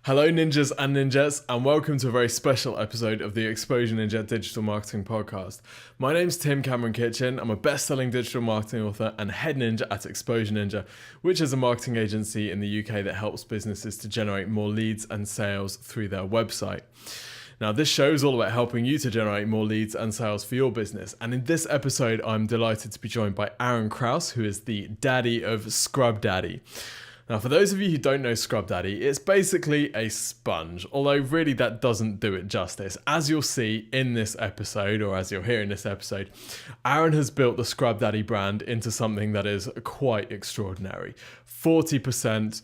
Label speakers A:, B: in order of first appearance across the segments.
A: Hello, ninjas and ninjas, and welcome to a very special episode of the Exposure Ninja Digital Marketing Podcast. My name's Tim Cameron Kitchen. I'm a best-selling digital marketing author and head ninja at Exposure Ninja, which is a marketing agency in the UK that helps businesses to generate more leads and sales through their website. Now, this show is all about helping you to generate more leads and sales for your business. And in this episode, I'm delighted to be joined by Aaron Krause, who is the daddy of Scrub Daddy. Now, for those of you who don't know Scrub Daddy, it's basically a sponge, although really that doesn't do it justice. As you'll see in this episode, or as you'll hear in this episode, Aaron has built the Scrub Daddy brand into something that is quite extraordinary. 40%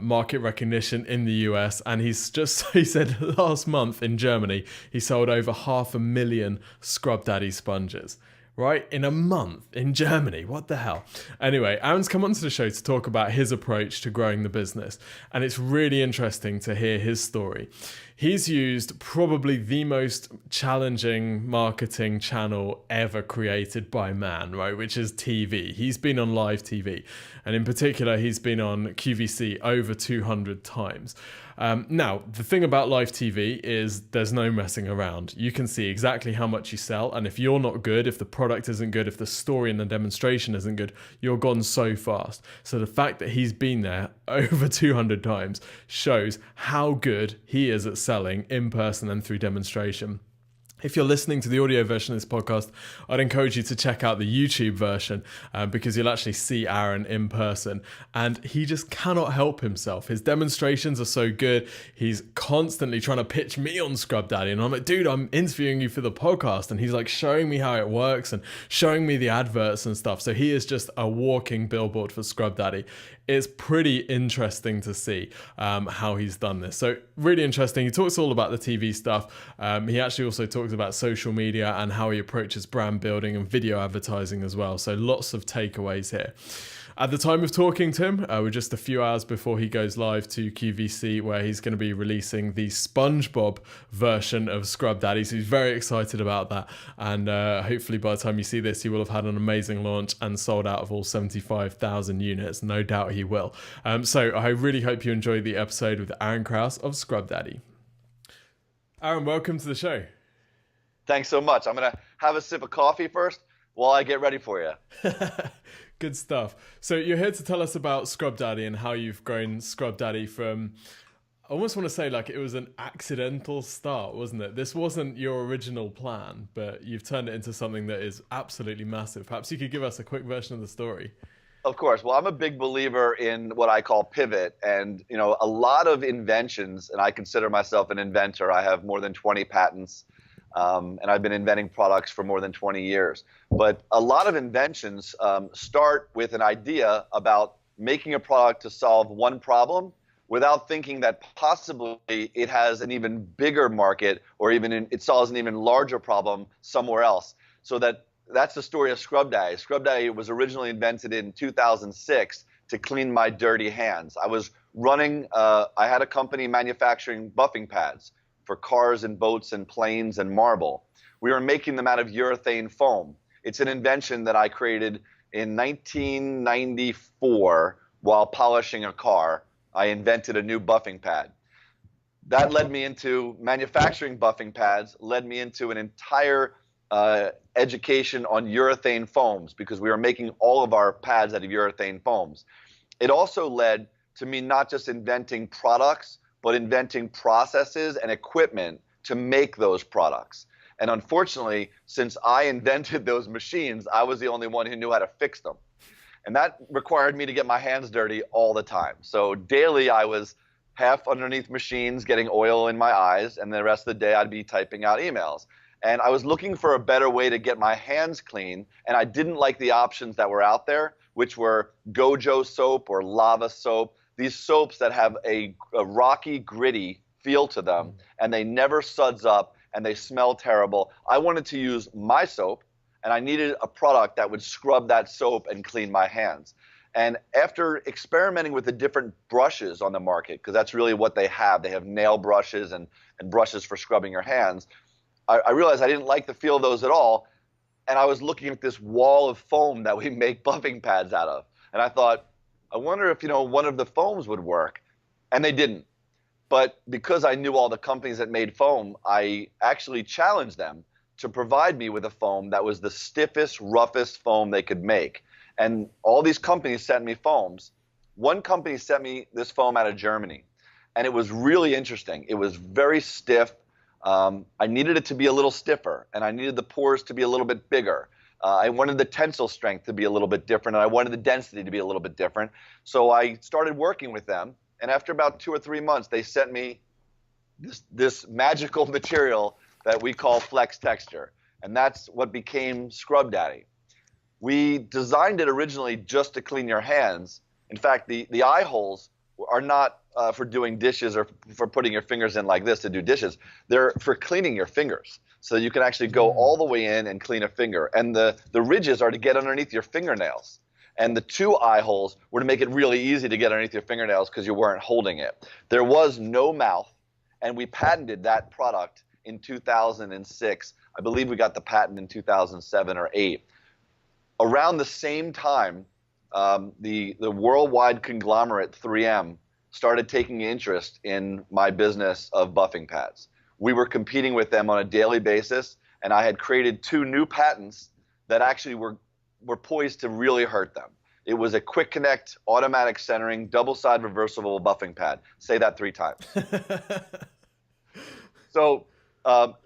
A: market recognition in the US, and he said last month in Germany, he sold over 500,000 Scrub Daddy sponges. Right? In a month in Germany. What the hell? Anyway, Aaron's come onto the show to talk about his approach to growing the business. And it's really interesting to hear his story. He's used probably the most challenging marketing channel ever created by man, right? Which is TV. He's been on live TV. And in particular, he's been on QVC over 200 times. Now, the thing about live TV is there's no messing around. You can see exactly how much you sell. And if you're not good, if the product isn't good, if the story and the demonstration isn't good, you're gone so fast. So the fact that he's been there over 200 times shows how good he is at selling in person and through demonstration. If you're listening to the audio version of this podcast, I'd encourage you to check out the YouTube version because you'll actually see Aaron in person. And he just cannot help himself. His demonstrations are so good. He's constantly trying to pitch me on Scrub Daddy. And I'm like, dude, I'm interviewing you for the podcast. And he's like showing me how it works and showing me the adverts and stuff. So he is just a walking billboard for Scrub Daddy. It's pretty interesting to see how he's done this. So really interesting. He talks all about the TV stuff. He actually also talks about social media and how he approaches brand building and video advertising as well. So lots of takeaways here. At the time of talking to him, we're just a few hours before he goes live to QVC, where he's going to be releasing the SpongeBob version of Scrub Daddy. So he's very excited about that. And hopefully by the time you see this, he will have had an amazing launch and sold out of all 75,000 units. No doubt he will. So I really hope you enjoyed the episode with Aaron Krause of Scrub Daddy. Aaron, welcome to the show.
B: Thanks so much. I'm going to have a sip of coffee first while I get ready for you.
A: Good stuff. So you're here to tell us about Scrub Daddy and how you've grown Scrub Daddy from, I almost want to say like it was an accidental start, wasn't it? This wasn't your original plan, but you've turned it into something that is absolutely massive. Perhaps you could give us a quick version of the story.
B: Of course. Well, I'm a big believer in what I call pivot. And, you know, a lot of inventions, and I consider myself an inventor. I have more than 20 patents. And I've been inventing products for more than 20 years. But a lot of inventions start with an idea about making a product to solve one problem without thinking that possibly it has an even bigger market or it solves an even larger problem somewhere else. So that's the story of Scrub Daddy. Scrub Daddy was originally invented in 2006 to clean my dirty hands. I had a company manufacturing buffing pads for cars and boats and planes and marble. We were making them out of urethane foam. It's an invention that I created in 1994 while polishing a car. I invented a new buffing pad. That led me into manufacturing buffing pads, led me into an entire education on urethane foams because we were making all of our pads out of urethane foams. It also led to me not just inventing products, but inventing processes and equipment to make those products. And unfortunately, since I invented those machines, I was the only one who knew how to fix them. And that required me to get my hands dirty all the time. So daily I was half underneath machines getting oil in my eyes, and the rest of the day I'd be typing out emails. And I was looking for a better way to get my hands clean, and I didn't like the options that were out there, which were Gojo soap or lava soap. These soaps that have a rocky, gritty feel to them, and they never suds up, and they smell terrible. I wanted to use my soap, and I needed a product that would scrub that soap and clean my hands. And after experimenting with the different brushes on the market, because that's really what they have nail brushes and brushes for scrubbing your hands, I realized I didn't like the feel of those at all, and I was looking at this wall of foam that we make buffing pads out of. And I thought, I wonder if, one of the foams would work. And they didn't. But because I knew all the companies that made foam, I actually challenged them to provide me with a foam that was the stiffest, roughest foam they could make. And all these companies sent me foams. One company sent me this foam out of Germany, and it was really interesting. It was very stiff. I needed it to be a little stiffer, and I needed the pores to be a little bit bigger. I wanted the tensile strength to be a little bit different, and I wanted the density to be a little bit different. So I started working with them, and after about 2 or 3 months, they sent me this magical material that we call Flex Texture, and that's what became Scrub Daddy. We designed it originally just to clean your hands. In fact, the eye holes are not for doing dishes or for putting your fingers in like this to do dishes. They're for cleaning your fingers. So you can actually go all the way in and clean a finger. And the ridges are to get underneath your fingernails. And the 2 eye holes were to make it really easy to get underneath your fingernails because you weren't holding it. There was no mouth, and we patented that product in 2006. I believe we got the patent in 2007 or 8. Around the same time, the worldwide conglomerate 3M started taking interest in my business of buffing pads. We were competing with them on a daily basis, and I had created 2 new patents that actually were poised to really hurt them. It was a quick connect, automatic centering, double-side reversible buffing pad. Say that 3 times. So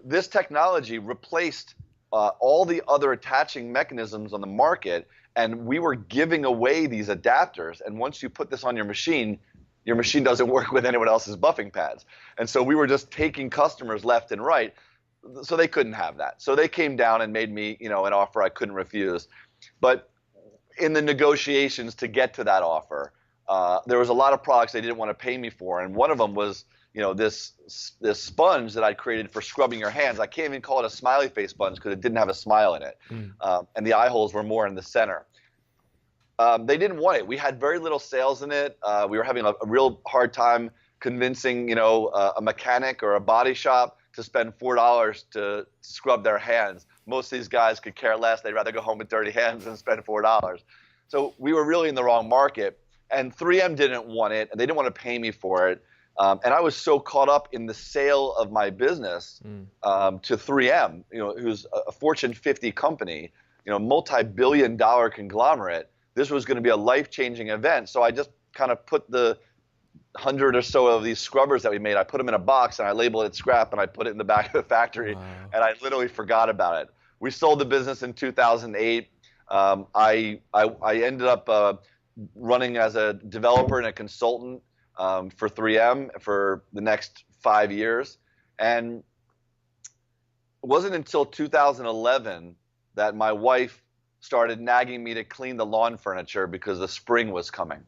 B: this technology replaced all the other attaching mechanisms on the market, and we were giving away these adapters. And once you put this on your machine doesn't work with anyone else's buffing pads. And so we were just taking customers left and right, so they couldn't have that. So they came down and made me, an offer I couldn't refuse. But in the negotiations to get to that offer, there was a lot of products they didn't want to pay me for, and one of them was, this sponge that I created for scrubbing your hands. I can't even call it a smiley face sponge because it didn't have a smile in it, and the eye holes were more in the center. They didn't want it. We had very little sales in it. We were having a real hard time convincing, a mechanic or a body shop to spend $4 to scrub their hands. Most of these guys could care less. They'd rather go home with dirty hands than spend $4. So we were really in the wrong market. And 3M didn't want it, and they didn't want to pay me for it. And I was so caught up in the sale of my business to 3M, who's a Fortune 50 company, multi-billion-dollar conglomerate. This was going to be a life-changing event. So I just kind of put the 100 or so of these scrubbers that we made, I put them in a box and I labeled it scrap and I put it in the back of the factory. Wow. And I literally forgot about it. We sold the business in 2008. I ended up running as a developer and a consultant for 3M for the next 5 years. And it wasn't until 2011 that my wife started nagging me to clean the lawn furniture because the spring was coming.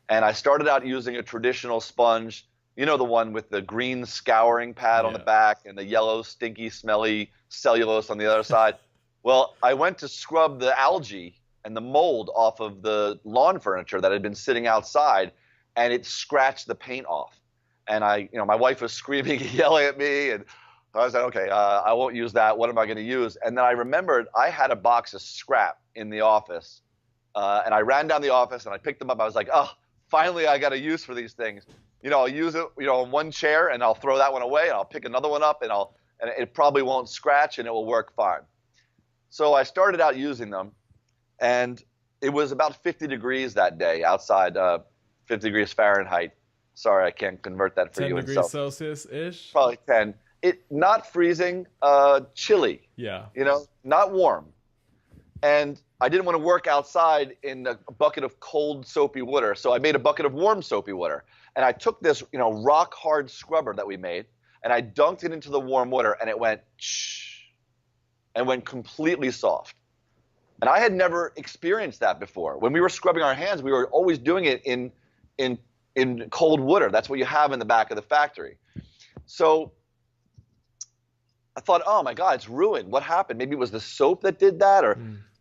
B: And I started out using a traditional sponge, the one with the green scouring pad on the back and the yellow, stinky, smelly cellulose on the other side. Well, I went to scrub the algae and the mold off of the lawn furniture that had been sitting outside, and it scratched the paint off. And my wife was screaming and yelling at me, and I said, okay, I won't use that. What am I going to use? And then I remembered I had a box of scrap in the office, and I ran down the office and I picked them up. I was like, oh, finally I got a use for these things. I'll use it, on one chair, and I'll throw that one away, and I'll pick another one up, and it probably won't scratch, and it will work fine. So I started out using them, and it was about 50 degrees that day outside, 50 degrees Fahrenheit. Sorry, I can't convert that for
A: 10
B: you.
A: 10 degrees Celsius-ish?
B: Probably 10. Not freezing, chilly.
A: Yeah.
B: Not warm. And I didn't want to work outside in a bucket of cold soapy water, so I made a bucket of warm soapy water. And I took this, rock hard scrubber that we made, and I dunked it into the warm water, and it went shh, and went completely soft. And I had never experienced that before. When we were scrubbing our hands, we were always doing it in cold water. That's what you have in the back of the factory. So I thought, oh my God, it's ruined. What happened? Maybe it was the soap that did that,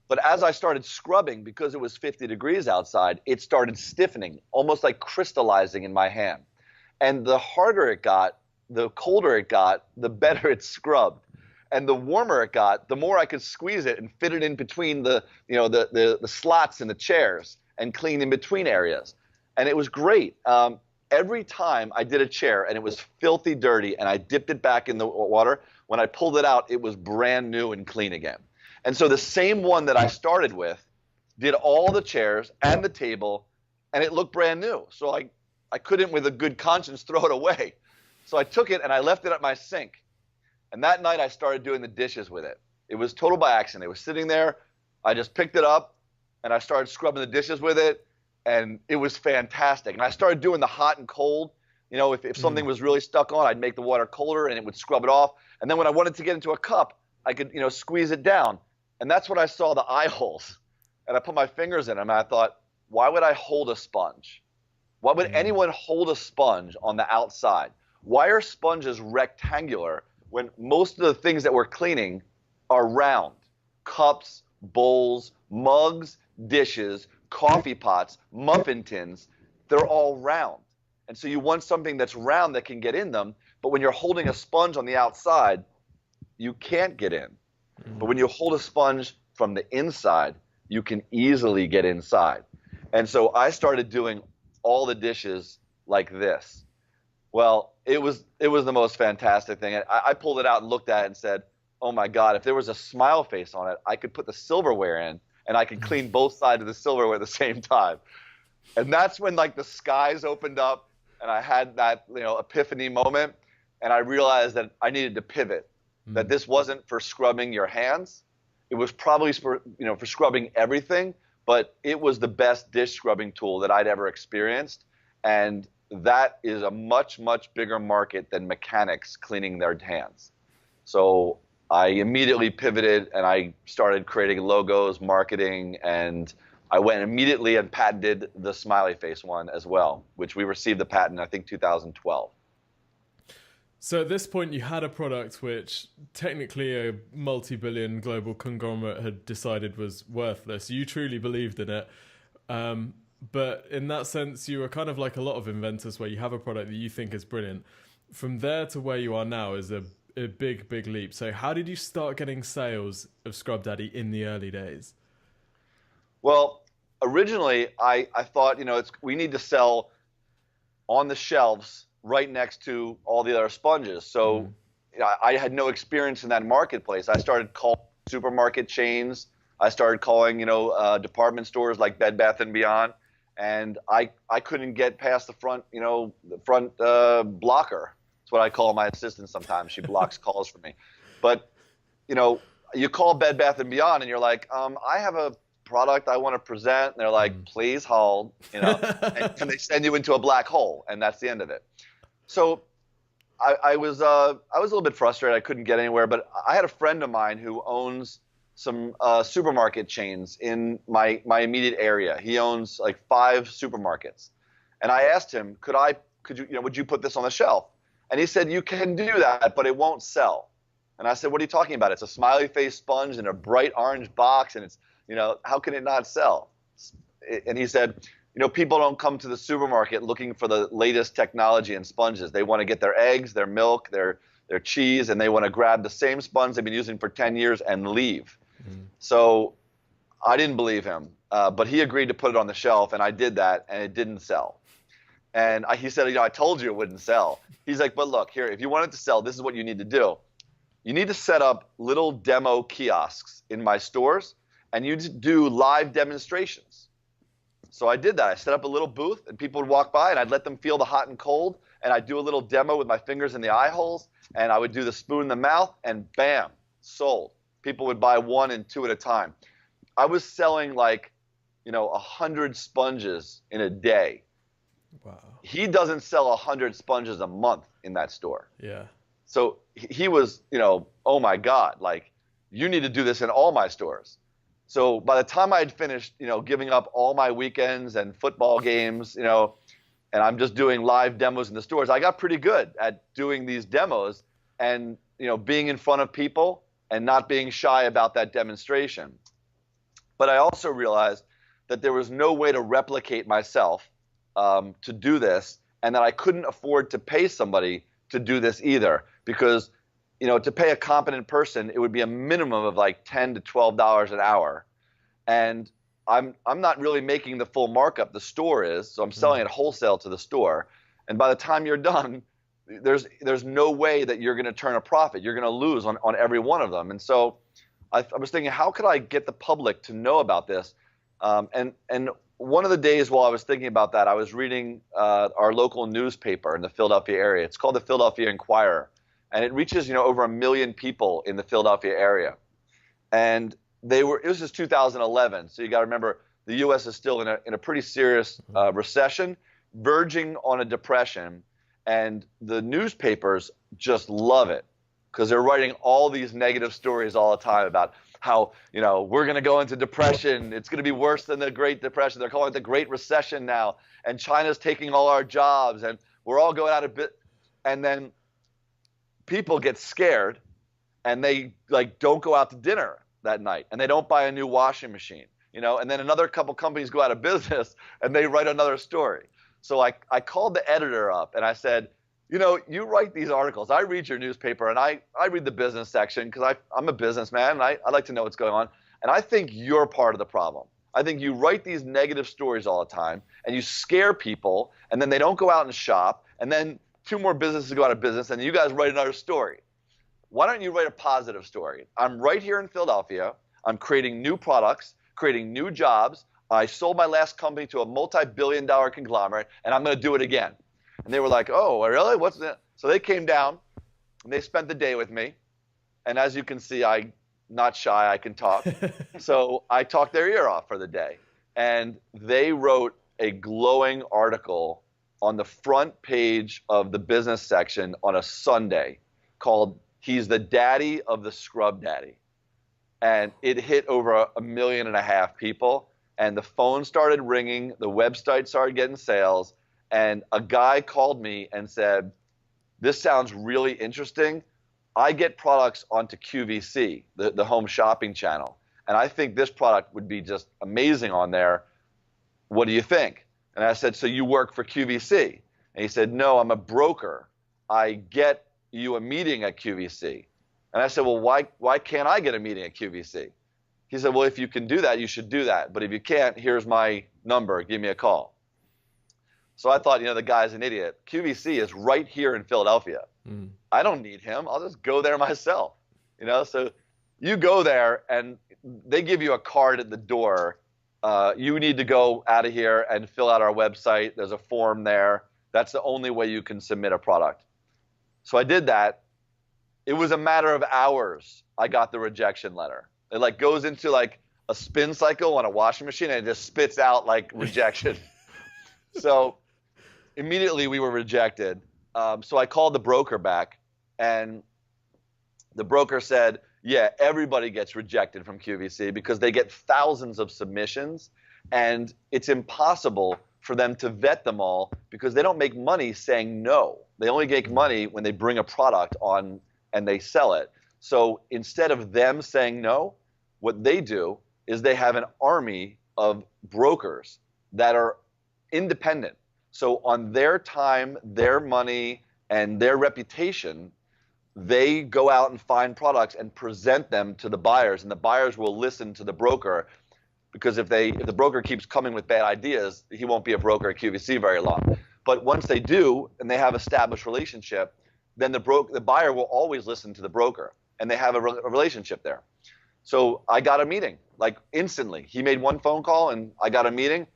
B: But as I started scrubbing, because it was 50 degrees outside, it started stiffening, almost like crystallizing in my hand. And the harder it got, the colder it got, the better it scrubbed. And the warmer it got, the more I could squeeze it and fit it in between the slots in the chairs and clean in between areas. And it was great. every time I did a chair and it was filthy dirty and I dipped it back in the water, when I pulled it out, it was brand new and clean again. And so the same one that I started with did all the chairs and the table, and it looked brand new. So I couldn't, with a good conscience, throw it away. So I took it and I left it at my sink. And that night I started doing the dishes with it. It was total by accident. It was sitting there. I just picked it up and I started scrubbing the dishes with it. And it was fantastic. And I started doing the hot and cold. You know, if something was really stuck on, I'd make the water colder and it would scrub it off. And then when I wanted to get into a cup, I could, squeeze it down. And that's when I saw the eye holes. And I put my fingers in them and I thought, why would I hold a sponge? Why would anyone hold a sponge on the outside? Why are sponges rectangular when most of the things that we're cleaning are round? Cups, bowls, mugs, dishes, coffee pots, muffin tins, they're all round. And so you want something that's round that can get in them, but when you're holding a sponge on the outside, you can't get in. But when you hold a sponge from the inside, you can easily get inside. And so I started doing all the dishes like this. Well, it was the most fantastic thing. I pulled it out and looked at it and said, oh my God, if there was a smile face on it, I could put the silverware in and I could clean both sides of the silverware at the same time. And that's when the skies opened up and I had that, epiphany moment. And I realized that I needed to pivot, that this wasn't for scrubbing your hands. It was probably for scrubbing everything, but it was the best dish scrubbing tool that I'd ever experienced. And that is a much, much bigger market than mechanics cleaning their hands. So I immediately pivoted and I started creating logos, marketing, and I went immediately and patented the smiley face one as well, which we received the patent, I think, 2012.
A: So at this point, you had a product which technically a multi-billion global conglomerate had decided was worthless. You truly believed in it. But in that sense, you were kind of like a lot of inventors where you have a product that you think is brilliant. From there to where you are now is a big, big leap. So how did you start getting sales of Scrub Daddy in the early days?
B: Well, originally, I thought, we need to sell on the shelves right next to all the other sponges. So I had no experience in that marketplace. I started calling supermarket chains. I started calling, department stores like Bed Bath & Beyond. And I couldn't get past the front blocker. That's what I call my assistant sometimes. She blocks calls for me. But, you call Bed Bath & Beyond and you're like, I have a product I want to present. And they're like, please hold, and they send you into a black hole. And that's the end of it. So I was a little bit frustrated. I couldn't get anywhere. But I had a friend of mine who owns some supermarket chains in my immediate area. He owns like 5 supermarkets. And I asked him, would you put this on the shelf? And he said, you can do that, but it won't sell. And I said, what are you talking about? It's a smiley face sponge in a bright orange box, and it's, how can it not sell? And he said, people don't come to the supermarket looking for the latest technology in sponges. They want to get their eggs, their milk, their cheese, and they want to grab the same sponge they've been using for 10 years and leave. So I didn't believe him, but he agreed to put it on the shelf, and I did that, and it didn't sell. And he said, I told you it wouldn't sell. He's like, but look, here, if you want it to sell, this is what you need to do. You need to set up little demo kiosks in my stores, and you do live demonstrations. So I did that. I set up a little booth, and people would walk by, and I'd let them feel the hot and cold, and I'd do a little demo with my fingers in the eye holes, and I would do the spoon in the mouth, and bam, sold. People would buy 1 and 2 at a time. I was selling 100 sponges in a day.
A: Wow.
B: He doesn't sell 100 sponges a month in that store.
A: Yeah.
B: So he was, oh my God, you need to do this in all my stores. So by the time I had finished, giving up all my weekends and football games, and I'm just doing live demos in the stores, I got pretty good at doing these demos and, being in front of people and not being shy about that demonstration. But I also realized that there was no way to replicate myself to do this, and that I couldn't afford to pay somebody to do this either, because to pay a competent person, it would be a minimum of $10 to $12 an hour, and I'm not really making the full markup. The store is, so I'm selling it wholesale to the store, And by the time you're done, there's no way that you're going to turn a profit. You're going to lose on every one of them. And so I was thinking, how could I get the public to know about this? And one of the days while I was thinking about that, I was reading our local newspaper in the Philadelphia area. It's called the Philadelphia Inquirer, and it reaches over 1 million people in the Philadelphia area. And it was just 2011, so you got to remember the U.S. is still in a pretty serious recession, verging on a depression, and the newspapers just love it because they're writing all these negative stories all the time about how we're going to go into depression. It's going to be worse than the Great Depression. They're calling it the Great Recession now, and China's taking all our jobs, and we're all going out of business. And then people get scared, and they don't go out to dinner that night, and they don't buy a new washing machine, and then another couple companies go out of business, and they write another story. So I called the editor up, and I said, you write these articles. I read your newspaper, and I read the business section because I'm a businessman, and I like to know what's going on. And I think you're part of the problem. I think you write these negative stories all the time, and you scare people, and then they don't go out and shop, and then 2 more businesses go out of business, and you guys write another story. Why don't you write a positive story? I'm right here in Philadelphia. I'm creating new products, creating new jobs. I sold my last company to a multi-billion-dollar conglomerate, and I'm going to do it again. And they were like, oh, really? What's that? So they came down, and they spent the day with me. And as you can see, I'm not shy. I can talk. So I talked their ear off for the day. And they wrote a glowing article on the front page of the business section on a Sunday called "He's the Daddy of the Scrub Daddy." And it hit over 1.5 million people. And the phone started ringing, the website started getting sales, and a guy called me and said, this sounds really interesting. I get products onto QVC, the home shopping channel, and I think this product would be just amazing on there. What do you think? And I said, so you work for QVC? And he said, no, I'm a broker. I get you a meeting at QVC. And I said, well, why can't I get a meeting at QVC? He said, well, if you can do that, you should do that. But if you can't, here's my number. Give me a call. So I thought, the guy's an idiot. QVC is right here in Philadelphia. I don't need him. I'll just go there myself. So you go there, and they give you a card at the door. You need to go out of here and fill out our website. There's a form there. That's the only way you can submit a product. So I did that. It was a matter of hours. I got the rejection letter. It goes into a spin cycle on a washing machine, and it just spits out rejection. So immediately we were rejected. So I called the broker back, and the broker said, yeah, everybody gets rejected from QVC because they get thousands of submissions, and it's impossible for them to vet them all because they don't make money saying no. They only make money when they bring a product on and they sell it. So instead of them saying no, what they do is they have an army of brokers that are independent. So on their time, their money, and their reputation, they go out and find products and present them to the buyers, and the buyers will listen to the broker, because if the broker keeps coming with bad ideas, he won't be a broker at QVC very long. But once they do, and they have established relationship, then the buyer will always listen to the broker, and they have a relationship there. So I got a meeting, instantly. He made one phone call, and I got a meeting.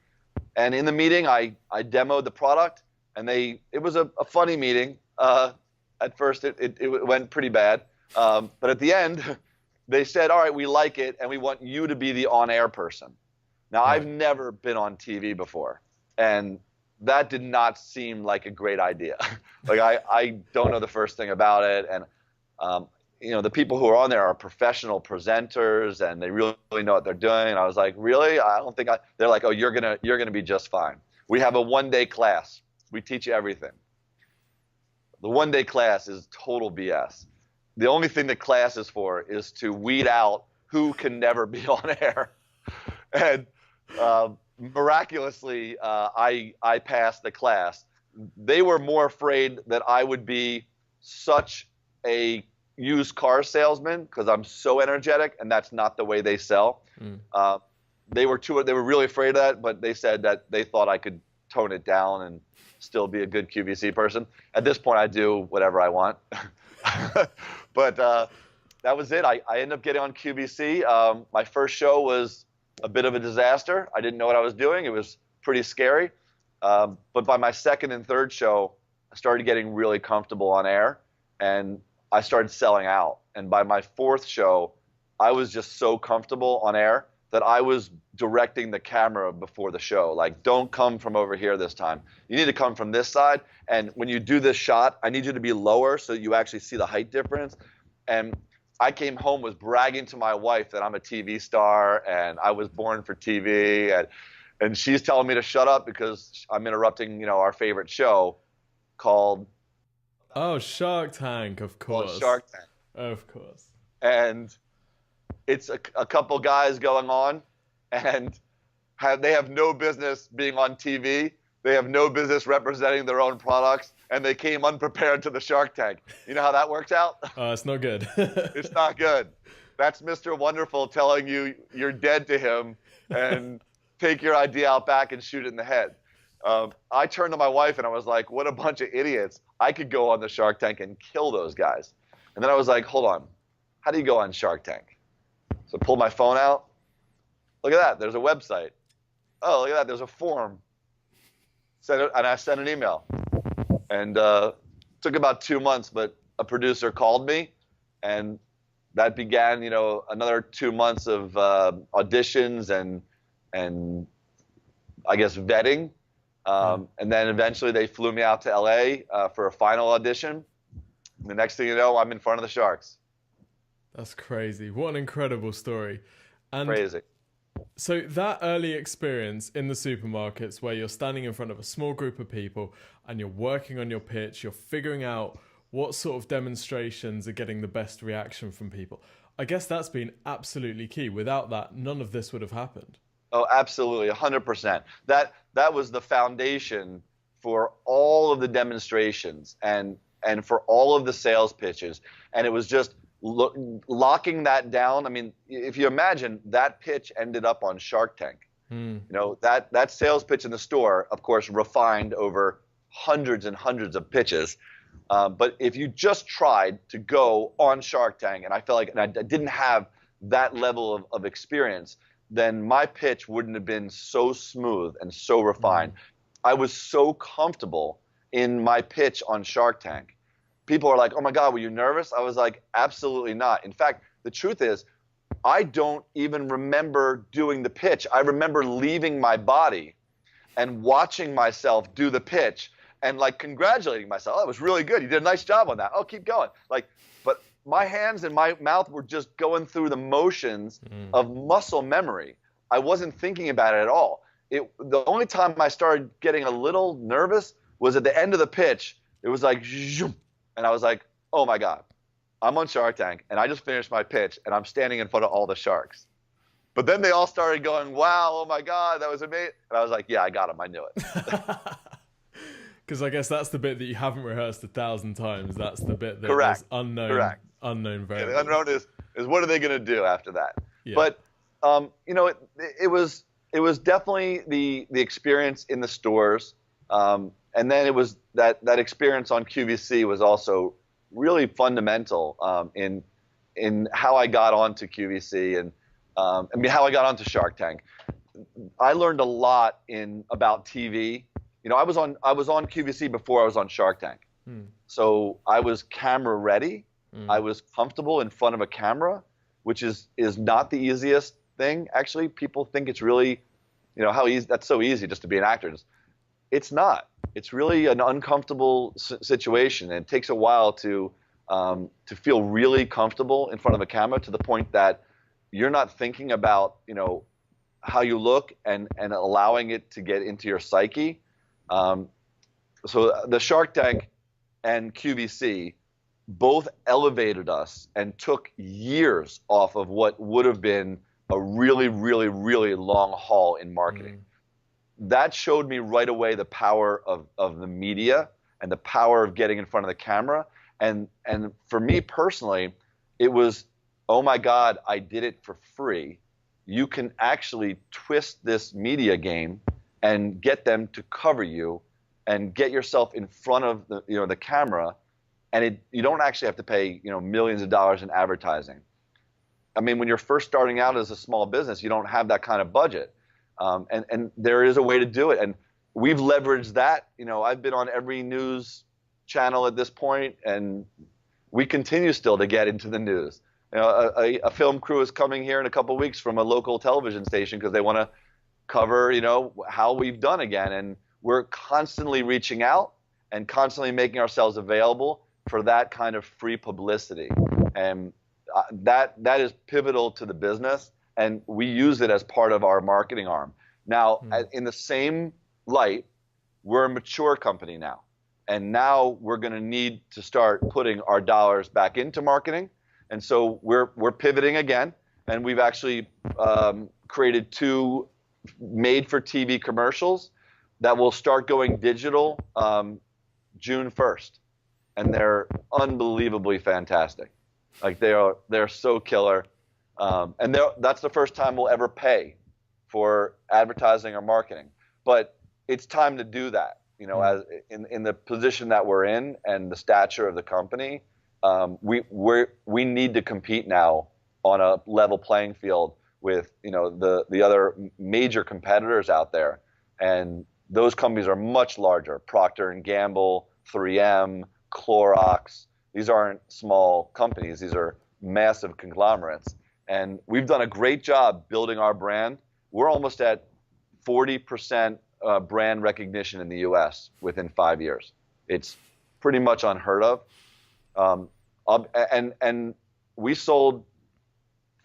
B: And in the meeting, I demoed the product, and it was a funny meeting. At first, it went pretty bad. But at the end, they said, all right, we like it, and we want you to be the on-air person. Now, I've never been on TV before, and that did not seem like a great idea. I don't know the first thing about it, and the people who are on there are professional presenters, and they really know what they're doing. And I was like, really? I don't think they're like, oh, you're gonna be just fine. We have a one-day class. We teach you everything. The one-day class is total BS. The only thing the class is for is to weed out who can never be on air. And miraculously, I passed the class. They were more afraid that I would be such a used car salesman because I'm so energetic, and that's not the way they sell. They were really afraid of that, but they said that they thought I could tone it down and still be a good QVC person. At this point, I do whatever I want. But that was it. I ended up getting on QVC. My first show was a bit of a disaster. I didn't know what I was doing. It was pretty scary. But by my second and third show, I started getting really comfortable on air, and I started selling out. And by my fourth show, I was just so comfortable on air that I was directing the camera before the show. Like, don't come from over here this time. You need to come from this side. And when you do this shot, I need you to be lower so you actually see the height difference. And I came home was bragging to my wife that I'm a TV star and I was born for TV. And she's telling me to shut up because I'm interrupting, our favorite show called
A: Shark Tank, of course.
B: Shark Tank.
A: Of course.
B: And it's a couple guys going on, and they have no business being on TV. They have no business representing their own products, and they came unprepared to the Shark Tank. You know how that works out?
A: It's not good.
B: It's not good. That's Mr. Wonderful telling you you're dead to him and take your idea out back and shoot it in the head. I turned to my wife and I was like, what a bunch of idiots. I could go on the Shark Tank and kill those guys. And then I was like, hold on. How do you go on Shark Tank? So I pulled my phone out. Look at that. There's a website. Oh, look at that. There's a form. And I sent an email. And it took about 2 months, but a producer called me, and that began, another 2 months of auditions and I guess vetting. And then eventually they flew me out to LA for a final audition. And the next thing you know, I'm in front of the Sharks.
A: That's crazy. What an incredible story. And
B: crazy.
A: So that early experience in the supermarkets where you're standing in front of a small group of people and you're working on your pitch, you're figuring out what sort of demonstrations are getting the best reaction from people. I guess that's been absolutely key. Without that, none of this would have happened.
B: Oh, absolutely, 100%. That was the foundation for all of the demonstrations and for all of the sales pitches. And it was just locking that down. I mean, if you imagine, that pitch ended up on Shark Tank. That sales pitch in the store, of course, refined over hundreds and hundreds of pitches. But if you just tried to go on Shark Tank, and I felt like and I didn't have that level of experience, then my pitch wouldn't have been so smooth and so refined. I was so comfortable in my pitch on Shark Tank. People are like, oh my God, were you nervous? I was like, absolutely not. In fact, the truth is, I don't even remember doing the pitch. I remember leaving my body and watching myself do the pitch and like congratulating myself. Oh, that was really good. You did a nice job on that. Oh, keep going. But my hands and my mouth were just going through the motions of muscle memory. I wasn't thinking about it at all. The only time I started getting a little nervous was at the end of the pitch. It was like, zoom, and I was like, oh my God, I'm on Shark Tank, and I just finished my pitch, and I'm standing in front of all the sharks. But then they all started going, wow, oh my God, that was amazing. And I was like, yeah, I got him. I knew it.
A: Because I guess that's the bit that you haven't rehearsed 1,000 times. That's the bit that is unknown.
B: Correct.
A: Unknown variable.
B: Yeah, the unknown is what are they going to do after that?
A: Yeah.
B: But it was definitely the experience in the stores, and then it was that experience on QVC was also really fundamental in how I got onto QVC and how I got onto Shark Tank. I learned a lot about TV. I was on QVC before I was on Shark Tank, so I was camera ready. I was comfortable in front of a camera, which is not the easiest thing. Actually, people think it's really, how easy, that's so easy just to be an actor. It's not. It's really an uncomfortable situation, and it takes a while to feel really comfortable in front of a camera to the point that you're not thinking about, how you look and allowing it to get into your psyche. So the Shark Tank and QVC both elevated us and took years off of what would have been a really, really, really long haul in marketing. That showed me right away the power of the media and the power of getting in front of the camera. And for me personally, it was, oh my God, I did it for free. You can actually twist this media game and get them to cover you and get yourself in front of the camera, and you don't actually have to pay millions of dollars in advertising. I mean, when you're first starting out as a small business, you don't have that kind of budget, and there is a way to do it, and we've leveraged that. I've been on every news channel at this point, and we continue still to get into the news. A film crew is coming here in a couple of weeks from a local television station because they want to cover, how we've done again. And we're constantly reaching out and constantly making ourselves available for that kind of free publicity. And that is pivotal to the business, and we use it as part of our marketing arm. Now, in the same light, we're a mature company now. And now we're going to need to start putting our dollars back into marketing. And so we're pivoting again. And we've actually created 2 made-for-TV commercials that will start going digital June 1st. And they're unbelievably fantastic. Like they're so killer. And that's the first time we'll ever pay for advertising or marketing. But it's time to do that. As in the position that we're in and the stature of the company, we need to compete now on a level playing field with the other major competitors out there, and those companies are much larger. Procter and Gamble, 3M, Clorox. These aren't small companies. These are massive conglomerates, and we've done a great job building our brand. We're almost at 40% brand recognition in the U.S. within 5 years. It's pretty much unheard of. And we sold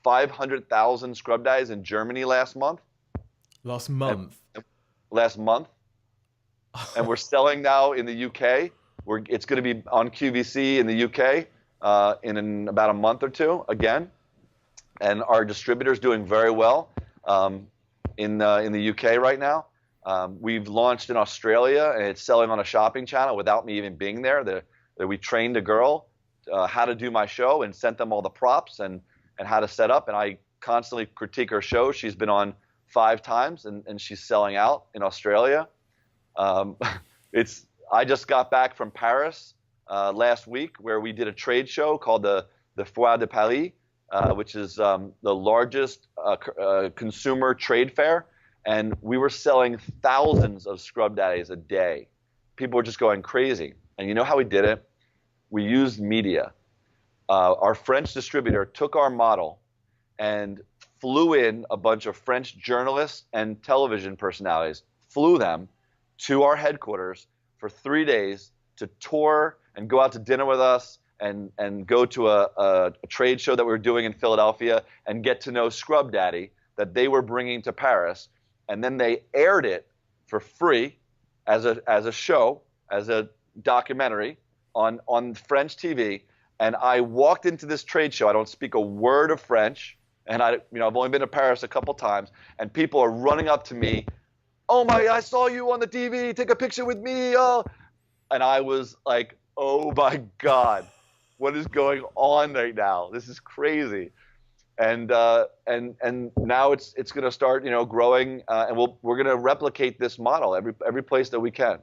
B: 500,000 scrub daddies in Germany last month.
A: Last month.
B: And we're selling now in the UK. It's going to be on QVC in the UK in about a month or 2 again. And our distributor's doing very well in the UK right now. We've launched in Australia, and it's selling on a shopping channel without me even being there. We trained a girl how to do my show and sent them all the props and how to set up. And I constantly critique her show. She's been on 5 times, and she's selling out in Australia. I just got back from Paris last week, where we did a trade show called the Foire de Paris, which is the largest consumer trade fair. And we were selling thousands of scrub daddies a day. People were just going crazy. And you know how we did it? We used media. Our French distributor took our model and flew in a bunch of French journalists and television personalities, flew them to our headquarters for 3 days to tour and go out to dinner with us and go to a trade show that we were doing in Philadelphia and get to know Scrub Daddy that they were bringing to Paris. And then they aired it for free as a show, as a documentary on French TV. And I walked into this trade show. I don't speak a word of French, and I've only been to Paris a couple times. And people are running up to me, "Oh my! I saw you on the TV. Take a picture with me." Oh, and I was like, "Oh my God, what is going on right now? This is crazy." And now it's going to start growing, and we're going to replicate this model every place that we can.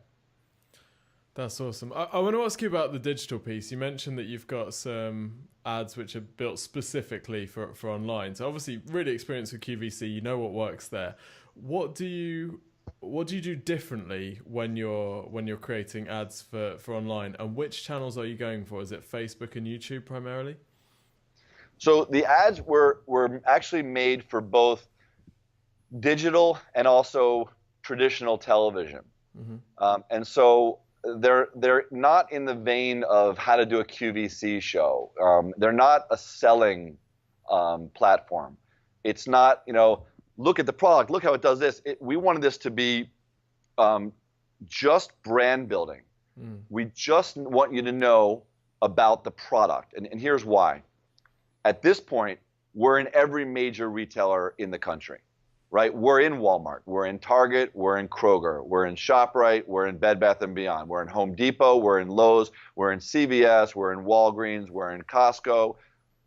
A: That's awesome. I want to ask you about the digital piece. You mentioned that you've got some ads which are built specifically for online. So obviously, really experienced with QVC. You know what works there. What do you do differently when you're creating ads for online? And which channels are you going for? Is it Facebook and YouTube primarily?
B: So the ads were actually made for both digital and also traditional television. Mm-hmm. And so they're not in the vein of how to do a QVC show. They're not a selling platform. It's not, look at the product, look how it does this. We wanted this to be just brand building. We just want you to know about the product. And here's why. At this point, we're in every major retailer in the country, right? We're in Walmart, we're in Target, we're in Kroger, we're in ShopRite, we're in Bed Bath & Beyond, we're in Home Depot, we're in Lowe's, we're in CVS, we're in Walgreens, we're in Costco.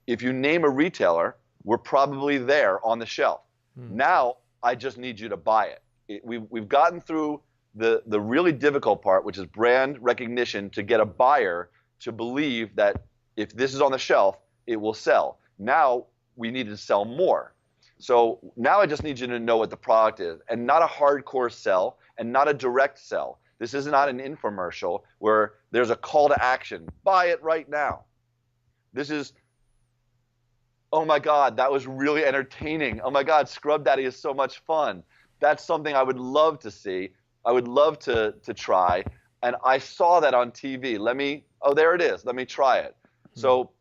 B: If you name a retailer, we're probably there on the shelf. Now, I just need you to buy it. we've gotten through the really difficult part, which is brand recognition, to get a buyer to believe that if this is on the shelf, it will sell. Now we need to sell more. So now I just need you to know what the product is, and not a hardcore sell and not a direct sell. This is not an infomercial where there's a call to action. Buy it right now. This is, oh my God, that was really entertaining. Oh my God, Scrub Daddy is so much fun. That's something I would love to see. I would love to try. And I saw that on TV. Oh, there it is. Let me try it. So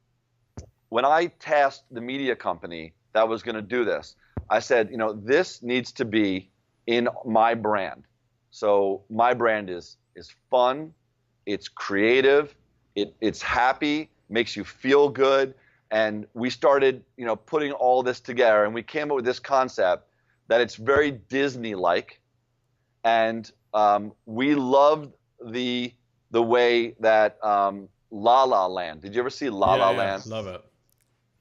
B: when I tasked the media company that was going to do this, I said, this needs to be in my brand. So my brand is fun, it's creative, it's happy, makes you feel good. And we started, putting all this together, and we came up with this concept that it's very Disney-like. And we loved the way that La La Land. Did you ever see La La Land?
A: Love it.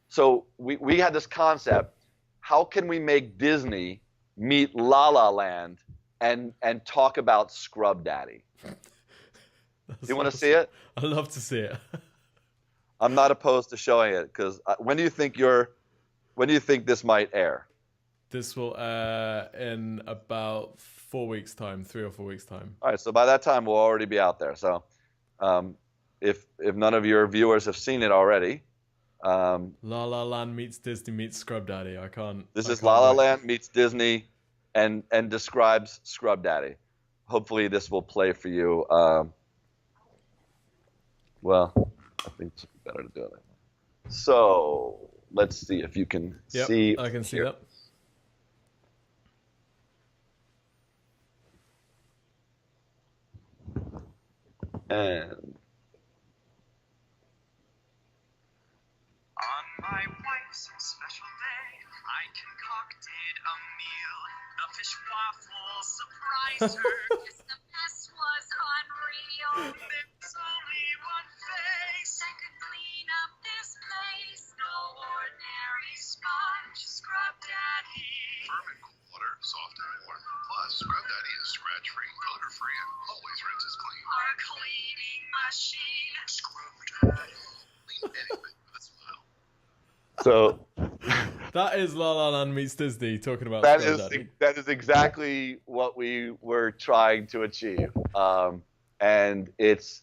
B: So we had this concept: how can we make Disney meet La La Land and talk about Scrub Daddy? You want to see it?
A: I'd love to see it.
B: I'm not opposed to showing it, because when do you think this might air?
A: This will air in about 4 weeks' time, 3 or 4 weeks' time.
B: All right, so by that time we'll already be out there. So if none of your viewers have seen it already,
A: La La Land meets Disney meets Scrub Daddy.
B: This is La La Land meets Disney and describes Scrub Daddy. Hopefully this will play for you. Well, I think it's better to do it. So let's see if you can see.
A: I can see that.
B: And
C: on my wife's special day, I concocted a meal. The fish waffle surprised her. Yes, the mess was unreal. There's only one face that could clean up this place. No ordinary sponge, Scrub Daddy.
D: Firm and cool water, soft and warm. Plus, Scrub Daddy is scratch-free, odor-free, and always rinses clean.
C: Our cleaning machine, Scrub Daddy.
D: Clean anything with a smile.
B: so
A: That is La La Land meets Disney talking about
B: that
A: Scrub
B: is
A: Daddy.
B: that is exactly what we were trying to achieve. And it's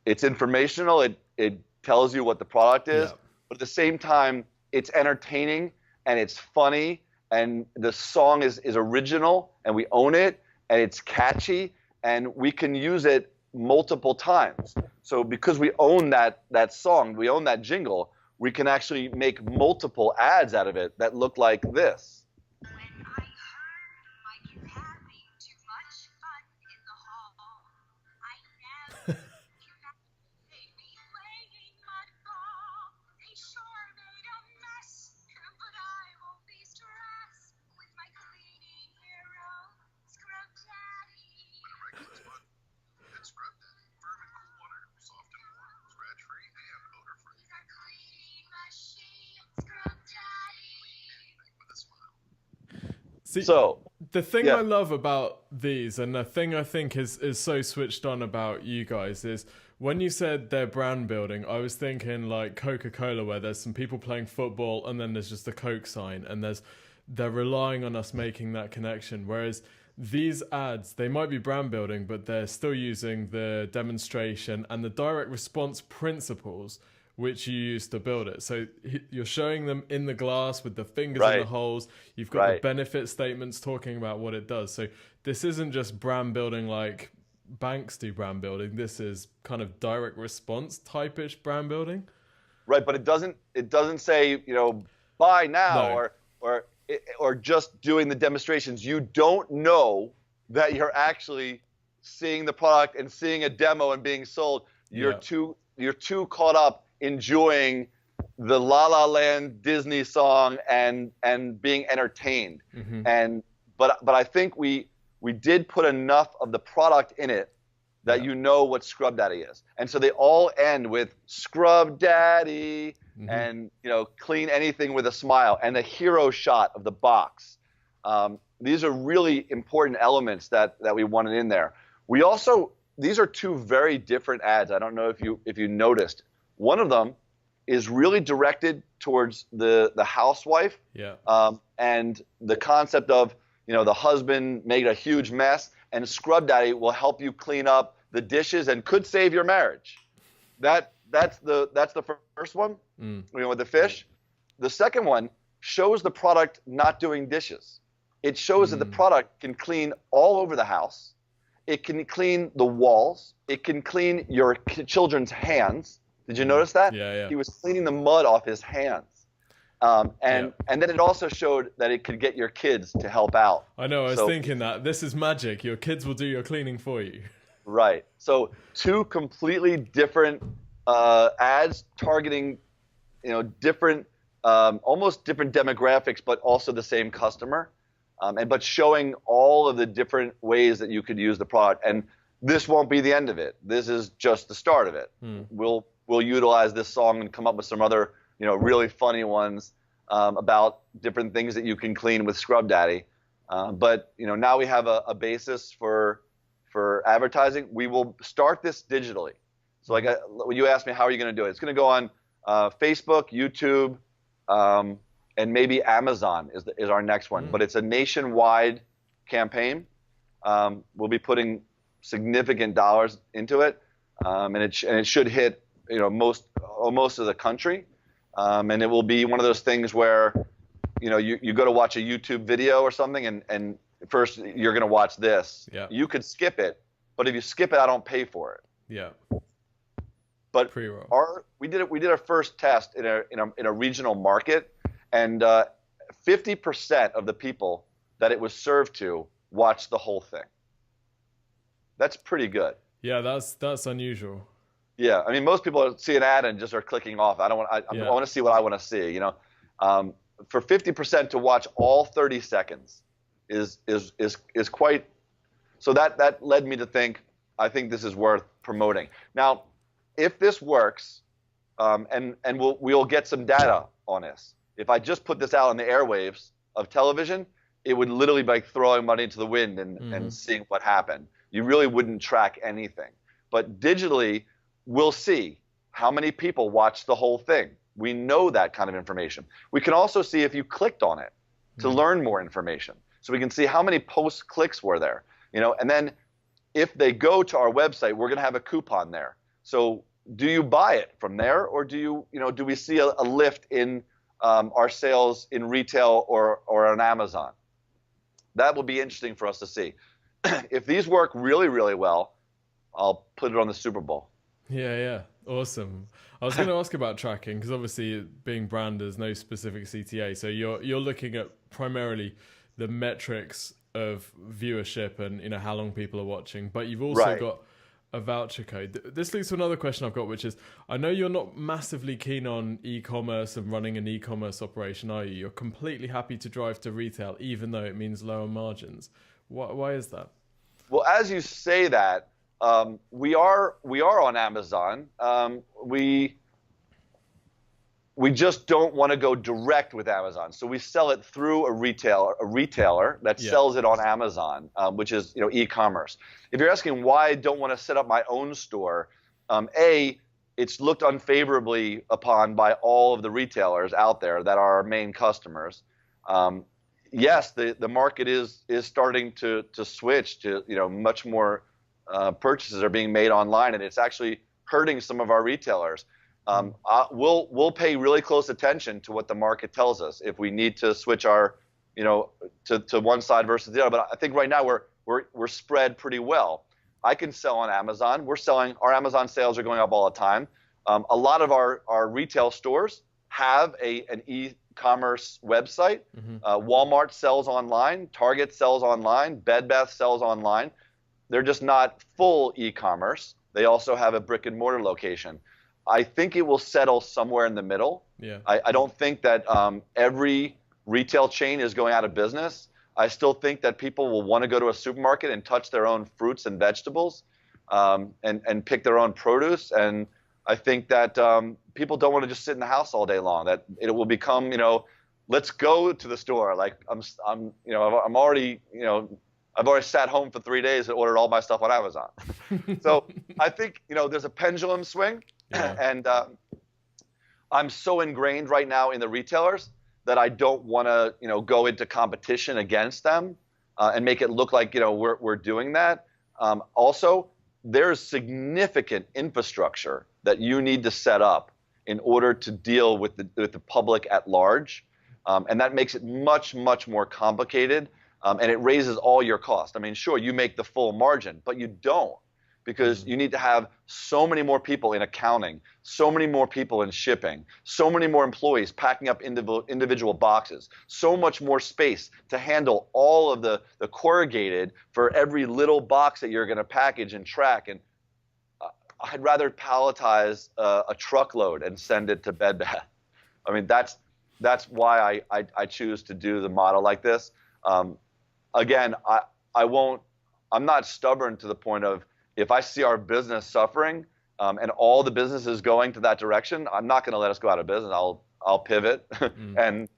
B: informational. It tells you what the product is, but at the same time, it's entertaining and it's funny, and the song is original, and we own it, and it's catchy, and we can use it multiple times. So because we own that song, we own that jingle, we can actually make multiple ads out of it that look like this.
C: When I heard Mike is having too much fun in the hall, I never made me playing mudball. They sure made a mess, but I won't be stressed with my cleaning hero, Scrub Daddy.
D: When a regular sponge, it's Scrub Daddy. Firm and cool water, soft and warm, scratch-free, and odor-free.
C: He's our cleaning machine, Scrub Daddy.
D: Anything with a smile.
A: See,
B: So
A: the thing
B: yeah.
A: I love about these, and the thing I think is so switched on about you guys, is when you said they're brand building, I was thinking like Coca-Cola, where there's some people playing football and then there's just a Coke sign, and they're relying on us making that connection. Whereas these ads, they might be brand building, but they're still using the demonstration and the direct response principles which you use to build it. So you're showing them in the glass with the fingers in the holes. You've got the benefit statements talking about what it does. So this isn't just brand building like banks do brand building. This is kind of direct response type-ish brand building.
B: Right, but it doesn't say, buy now or just doing the demonstrations. You don't know that you're actually seeing the product and seeing a demo and being sold. You're too caught up enjoying the La La Land Disney song and being entertained. But I think we did put enough of the product in it that you know what Scrub Daddy is. And so they all end with Scrub Daddy and clean anything with a smile, and the hero shot of the box. these are really important elements that we wanted in there. We also, these are two very different ads. I don't know if you noticed. One of them is really directed towards the housewife, and the concept of, you know, the husband made a huge mess, and Scrub Daddy will help you clean up the dishes and could save your marriage. That's the first one, you know, with the fish. The second one shows the product not doing dishes. It shows that the product can clean all over the house. It can clean the walls. It can clean your children's hands. Did you notice that?
A: Yeah.
B: He was cleaning the mud off his hands. And then it also showed that it could get your kids to help out.
A: I know, I was thinking that. This is magic. Your kids will do your cleaning for you.
B: Right. So two completely different ads targeting, you know, different, almost different demographics, but also the same customer. But showing all of the different ways that you could use the product. And this won't be the end of it. This is just the start of it. We'll utilize this song and come up with some other, you know, really funny ones about different things that you can clean with Scrub Daddy. But, you know, now we have a basis for advertising. We will start this digitally. So like when you asked me, how are you going to do it? It's going to go on Facebook, YouTube, and maybe Amazon is our next one. But it's a nationwide campaign. We'll be putting significant dollars into it, and it should hit, you know, most of the country. And it will be one of those things where, you know, you go to watch a YouTube video or something, and first you're going to watch this.
A: Yeah.
B: You could skip it, but if you skip it, I don't pay for it.
A: Yeah.
B: But
A: Pre-roll.
B: we did our first test in a regional market, and 50% of the people that it was served to watched the whole thing. That's pretty good.
A: Yeah, that's unusual.
B: Yeah, I mean, most people see an ad and just are clicking off. I want to see what I want to see. You know, for 50% to watch all 30 seconds is quite. So that led me to think, I think this is worth promoting. Now, if this works, and we'll get some data on this. If I just put this out on the airwaves of television, it would literally be like throwing money into the wind and seeing what happened. You really wouldn't track anything. But digitally, we'll see how many people watched the whole thing. We know that kind of information. We can also see if you clicked on it to learn more information. So we can see how many post clicks were there. You know, and then if they go to our website, we're going to have a coupon there. So do you buy it from there, or do we see a lift in our sales in retail or on Amazon? That will be interesting for us to see. If these work really, really well, I'll put it on the Super Bowl.
A: Yeah, awesome. I was going to ask about tracking, because obviously being brand, there's no specific CTA, so you're looking at primarily the metrics of viewership and, you know, how long people are watching, but you've also got a voucher code. This leads to another question I've got, which is, I know you're not massively keen on e-commerce and running an e-commerce operation, are you? You're completely happy to drive to retail, even though it means lower margins. Why is that?
B: Well, as you say that, we are on Amazon. We just don't want to go direct with Amazon. So we sell it through a retailer that sells it on Amazon, which is, you know, e-commerce. If you're asking why I don't want to set up my own store, it's looked unfavorably upon by all of the retailers out there that are our main customers. Yes, the market is starting to switch to, you know, much more purchases are being made online, and it's actually hurting some of our retailers. We'll pay really close attention to what the market tells us if we need to switch our, you know, to one side versus the other. But I think right now we're spread pretty well. I can sell on Amazon. Our Amazon sales are going up all the time. A lot of our retail stores have an e-commerce website. Walmart sells online. Target sells online. Bed Bath sells online. They're just not full e-commerce. They also have a brick and mortar location. I think it will settle somewhere in the middle.
A: Yeah.
B: I don't think that every retail chain is going out of business. I still think that people will want to go to a supermarket and touch their own fruits and vegetables, and pick their own produce. And I think that people don't want to just sit in the house all day long. That it will become, you know, let's go to the store. Like I'm already, I've already sat home for 3 days and ordered all my stuff on Amazon. So I think, there's a pendulum swing,
A: Yeah.
B: and I'm so ingrained right now in the retailers that I don't want to, go into competition against them and make it look like, we're doing that. Also, there's significant infrastructure that you need to set up in order to deal with the public at large. And that makes it much, much more complicated. And it raises all your costs. I mean, sure, you make the full margin, but you don't, because you need to have so many more people in accounting, so many more people in shipping, so many more employees packing up individual boxes, so much more space to handle all of the corrugated for every little box that you're going to package and track. And I'd rather palletize a truckload and send it to Bed Bath. I mean, that's why I choose to do the model like this. Again, I'm not stubborn to the point of, if I see our business suffering and all the business is going to that direction, I'm not going to let us go out of business. I'll pivot and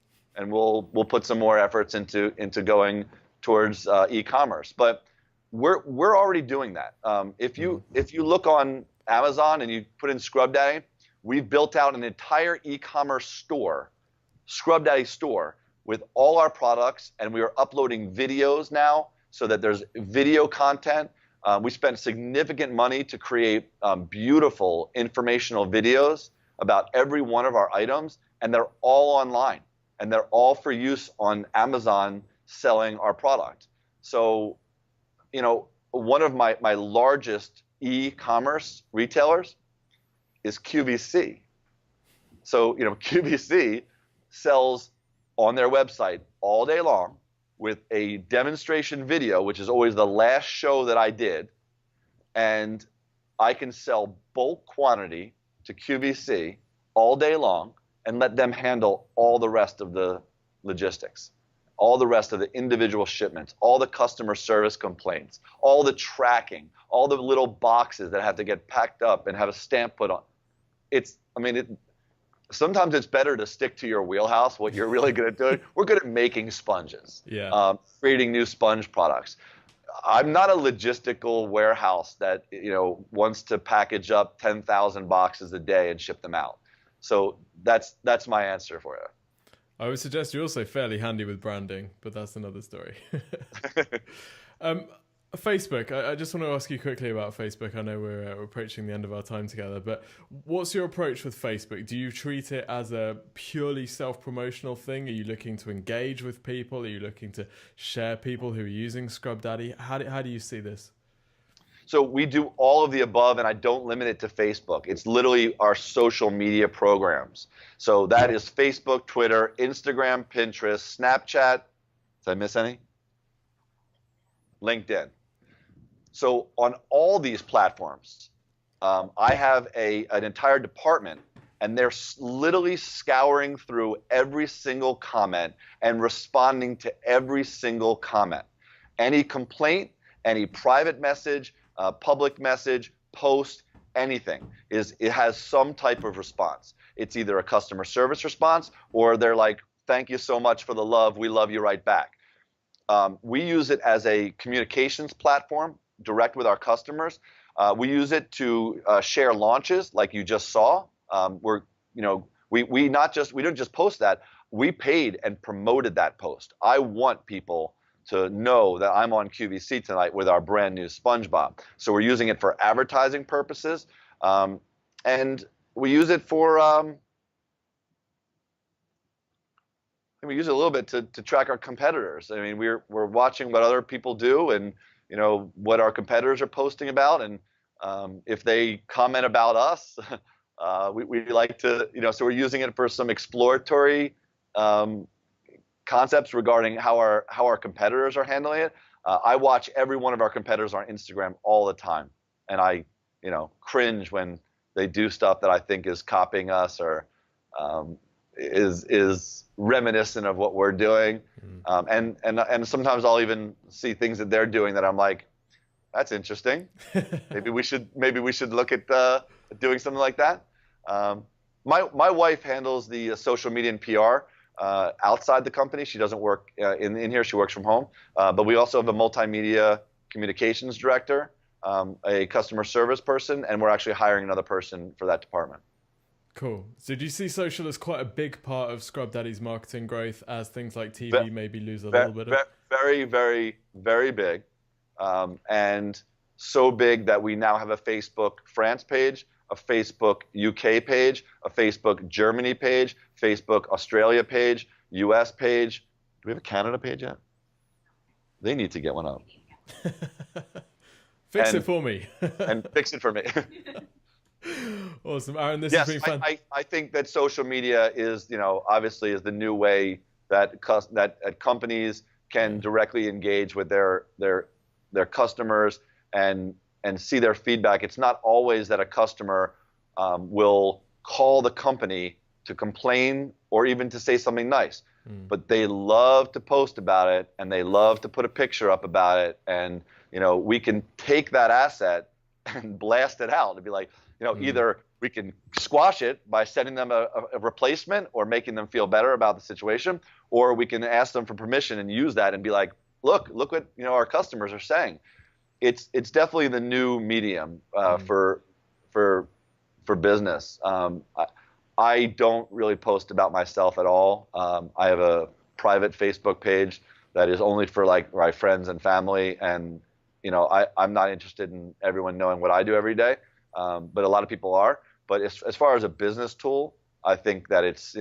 B: we'll put some more efforts into going towards e-commerce. But we're already doing that. If you look on Amazon and you put in Scrub Daddy, we've built out an entire e-commerce store, Scrub Daddy store, with all our products, and we are uploading videos now so that there's video content. We spent significant money to create beautiful informational videos about every one of our items, and they're all online, and they're all for use on Amazon selling our product. So, one of my largest e-commerce retailers is QVC. So, QVC sells on their website all day long with a demonstration video, which is always the last show that I did, and I can sell bulk quantity to QVC all day long and let them handle all the rest of the logistics, all the rest of the individual shipments, all the customer service complaints, all the tracking, all the little boxes that have to get packed up and have a stamp put on. Sometimes it's better to stick to your wheelhouse, what you're really good at doing. We're good at making sponges, creating new sponge products. I'm not a logistical warehouse that wants to package up 10,000 boxes a day and ship them out. So that's my answer for you.
A: I would suggest you're also fairly handy with branding, but that's another story. Facebook, I just want to ask you quickly about Facebook. I know we're approaching the end of our time together, but what's your approach with Facebook? Do you treat it as a purely self-promotional thing? Are you looking to engage with people? Are you looking to share people who are using Scrub Daddy? How do you see this?
B: So we do all of the above, and I don't limit it to Facebook. It's literally our social media programs. So that is Facebook, Twitter, Instagram, Pinterest, Snapchat. Did I miss any? LinkedIn. So on all these platforms, I have an entire department, and they're literally scouring through every single comment and responding to every single comment. Any complaint, any private message, public message, post, anything, it has some type of response. It's either a customer service response, or they're like, "Thank you so much for the love. We love you right back." We use it as a communications platform, direct with our customers. We use it to share launches, like you just saw. We don't just post that. We paid and promoted that post. I want people to know that I'm on QVC tonight with our brand new SpongeBob. So we're using it for advertising purposes, and we use it for. We use it a little bit to track our competitors. I mean, we're watching what other people do, and what our competitors are posting about, and if they comment about us, we like to, so we're using it for some exploratory concepts regarding how our competitors are handling it. I watch every one of our competitors on Instagram all the time, and I cringe when they do stuff that I think is copying us or is reminiscent of what we're doing. And sometimes I'll even see things that they're doing that I'm like, that's interesting. Maybe we should look at doing something like that. My wife handles the social media and PR. outside the company. She doesn't work in here. She works from home. But we also have a multimedia communications director, a customer service person, and we're actually hiring another person for that department.
A: Cool. So do you see social as quite a big part of Scrub Daddy's marketing growth as things like TV maybe lose a little bit of?
B: Very, very, very big. And so big that we now have a Facebook France page, a Facebook UK page, a Facebook Germany page, Facebook Australia page, US page. Do we have a Canada page yet? They need to get one up.
A: Fix it for me.
B: And fix it for me.
A: Awesome. Aaron, this has been fun.
B: I think that social media is, obviously is the new way that companies can directly engage with their customers and see their feedback. It's not always that a customer will call the company to complain or even to say something nice, but they love to post about it and they love to put a picture up about it. And, we can take that asset and blast it out and be like, either we can squash it by sending them a replacement or making them feel better about the situation, or we can ask them for permission and use that and be like, look what our customers are saying. It's definitely the new medium for business. I don't really post about myself at all. I have a private Facebook page that is only for like my friends and family, and I'm not interested in everyone knowing what I do every day. But a lot of people are. But as far as a business tool, I think that it's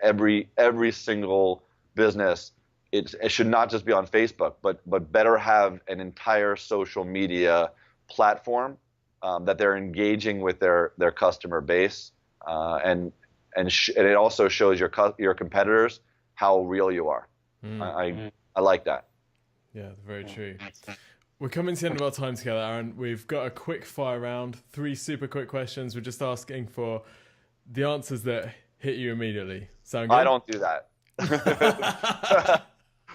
B: every single business, it should not just be on Facebook, but better have an entire social media platform that they're engaging with their customer base, and it also shows your competitors how real you are. I like that.
A: Yeah, very true. We're coming to the end of our time together, Aaron. We've got a quick fire round, 3 super quick questions. We're just asking for the answers that hit you immediately. Sound good?
B: I don't do that.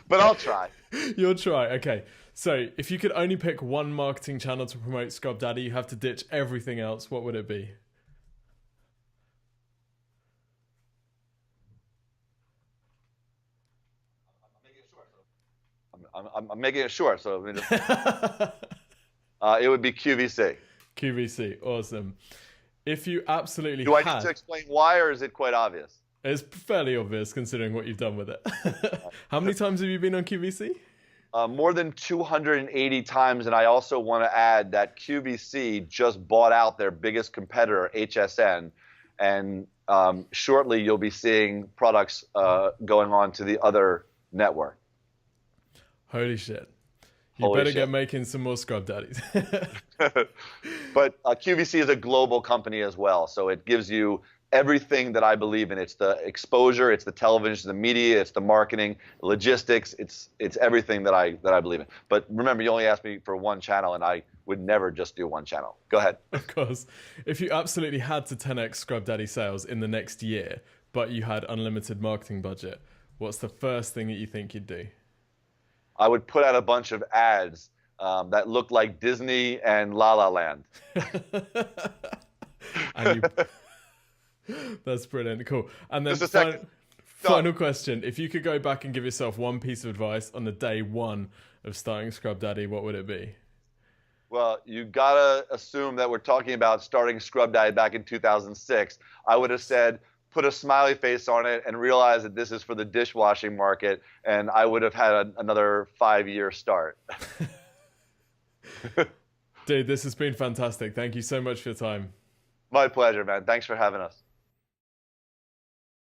B: But I'll try.
A: You'll try. Okay. So if you could only pick one marketing channel to promote Scrub Daddy, you have to ditch everything else. What would it be?
B: I'm making it short, so it would be QVC.
A: QVC, awesome. If you absolutely
B: Do I need to explain why, or is it quite obvious?
A: It's fairly obvious considering what you've done with it. How many times have you been on QVC?
B: More than 280 times, and I also want to add that QVC just bought out their biggest competitor, HSN, and shortly you'll be seeing products going on to the other network.
A: Holy shit. You better get making some more Scrub Daddies.
B: But QVC is a global company as well, so it gives you everything that I believe in. It's the exposure, it's the television, the media, it's the marketing, logistics, it's everything that I believe in. But remember, you only asked me for one channel, and I would never just do one channel. Go ahead.
A: Of course. If you absolutely had to 10x Scrub Daddy sales in the next year, but you had unlimited marketing budget, what's the first thing that you think you'd do?
B: I would put out a bunch of ads that looked like Disney and La La Land.
A: That's brilliant. Cool. And then final question. If you could go back and give yourself one piece of advice on the day one of starting Scrub Daddy, what would it be?
B: Well, you got to assume that we're talking about starting Scrub Daddy back in 2006. I would have said, put a smiley face on it and realize that this is for the dishwashing market, and I would have had another 5-year start.
A: Dude, this has been fantastic. Thank you so much for your time.
B: My pleasure, man. Thanks for having us.